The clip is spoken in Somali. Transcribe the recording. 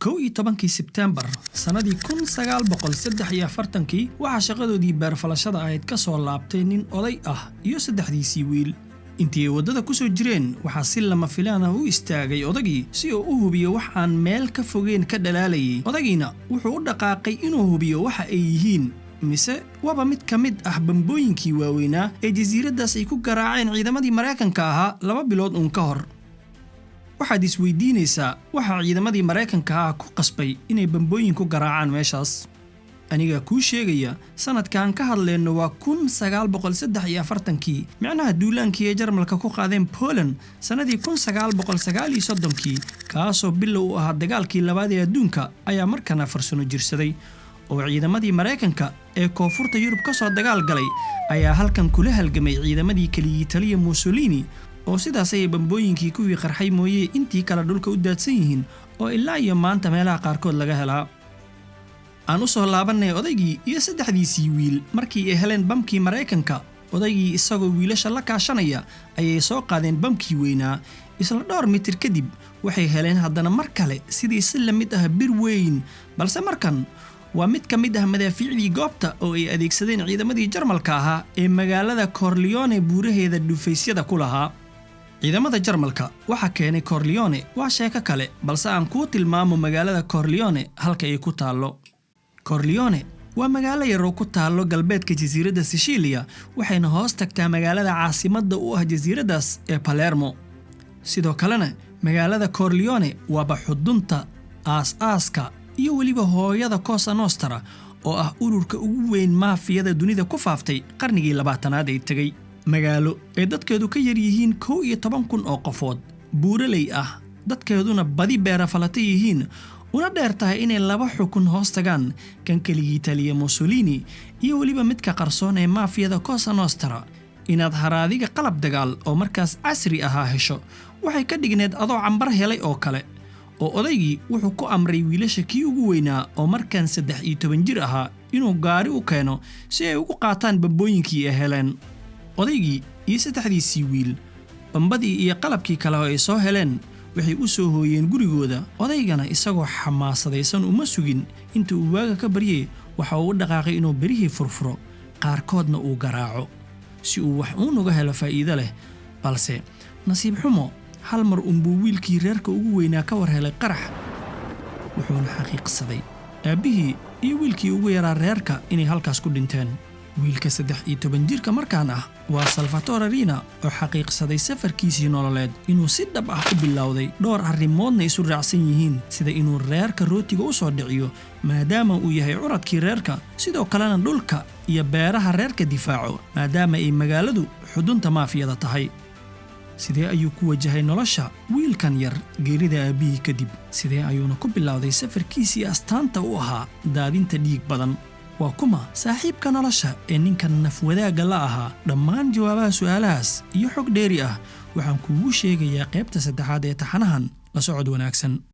11 Sebtembar sanadii 1943 waxa shaqadoodii beerfalashada ahayd ka soo laabtay nin oday ah iyo saddexdiisii wiil. intii wadada ku soo jireen waxa si lama filaan ah u istaagay odagii si uu u hubiyo wax aan meel ka fogeen ka dhalaalayay. odagiina wuxuu u dhaqaaqay inuu hubiyo waxa ay yihiin mise waba mid ka mid ah bambooyinkii waaweynaa ee jasiiradaas ay ku garaaceen ciidamadii Mareykanka ahaa 2 bilood uun ka hor. waxaad isweydiinaysaa waxa ciidamadii Mareykanka ah ku qasbay inay bambooyin ku garaacaan meeshaas. aniga ku sheegaya sanadkan ka hadlayno waa 1943 macnaha duulaankii ee Jarmalka ku qaadeen Poland sanadii 1939 kaasoo bilow u ahaa dagaalkii labaad ee adduunka ayaa markana farsano jirsaday oo ciidamadii Mareykanka ee koonfurta Yurub ka soo dagaal galay ayaa halkan kula halgamay ciidamadii kaliya Italiya Mussolini oo sidaas ay bambooyinkii kuwii qarxay mooyee intii kala dhulka u daadsan yihiin oo ilaa iyo maanta meelaha qaarkood laga helaa. aan u soo laabanay odaygii iyo saddexdiisii wiil markii ay heleen bamkii Mareykanka. odaygii isagoo wiilasha la kaashanaya ayay soo qaadeen bamkii weynaa. isla dhowr mitir kadib waxay heleen haddana mar kale sidii si la mid ah bir weyn, balse markan waa mid ka mid ah madaafiicdii goobta oo ay adeegsadeen ciidamadii Jarmalka ahaa ee magaalada Corleone buuraheeda dhufaysyada ku lahaa. ciidamada Jarmalka waxa keenay Corleone waa sheeko kale, balse aan ku tilmaamo magaalada Corleone halka ay ku taalo. Corleone waa magaalo yar oo ku taalo galbeedka jasiiradda Sicilia waxayna hoos tagtaa magaalada caasimadda u ah jasiiradaas ee Palermo. sidoo kalena magaalada Corleone waa xudunta aas-aaska iyo waliba hooyada Cosa Nostra oo ah ururka ugu weyn maafiyada dunida ku faaftay qarnigii 20aad ee tagay. magaalo ee dadkeedu ka yar yihiin 11,000 oo qofood, buuraley ah, dadkeeduna badi beerafalatay yihiin, una dheer tahay inay 2 xukun hoos tagaan kan kaliya Italiya Mussolini iyo waliba midka qarsoon ee maafiyada Cosa Nostra. inaad haraadiga qalab dagaal oo markaas casri ahaa hesho waxay ka dhigneed adoo cambar helay oo kale. oo odaygii wuxuu ku amray wiilasha kii ugu weynaa oo markaan 13 jir ahaa inuu gaari u keeno si ay ugu qaataan bambooyinkii ay heleen. odaygii iyo saddexdiisii wiil bambadii iyo qalabkii kale oo ay soo heleen waxay u soo hooyeen gurigooda. odaygana isagoo xamaasadaysan uma sugin inta uu waaga ka baryay waxa uu dhaqaaqay inuu berihii furfuro qaarkoodna uu garaaco si uu wax uga helo faa'iido leh. balse nasiib xumo hal mar buu wiilkii reerka ugu weynaa ka war helay qarax, wuxuuna xaqiiqsaday aabihii iyo wiilkii ugu yaraa reerka inay halkaas ku dhinteen. wiilka 13 jirka markaan ah waa Salvatore Riina oo xaqiiqsaday safarkiisii nololeed inuu si dhab ah u bilowday dhowr arrimoodna isu raacsan yihiin, sida inuu reerka rootiga u soo dhiciyo maadaama uu yahay curadkii reerka, sidoo kalena dhulka iyo beeraha reerka difaaco maadaama ay magaaladu xudunta maafiyada tahay. sidee ayuu ku wajahay nolosha wiilkan yar geerida aabihii kadib? sidee ayuuna ku bilowday safarkiisii astaanta u ahaa daadinta dhiig badan? waa kuma saaxiibka nolosha ee ninkan naf wadaaga la ahaa? dhammaan jawaabaha su'aalahaas iyo xog dheeri ah waxaan kuugu sheegayaa qaybta 3aad ee taxanahan. la socod wanaagsan.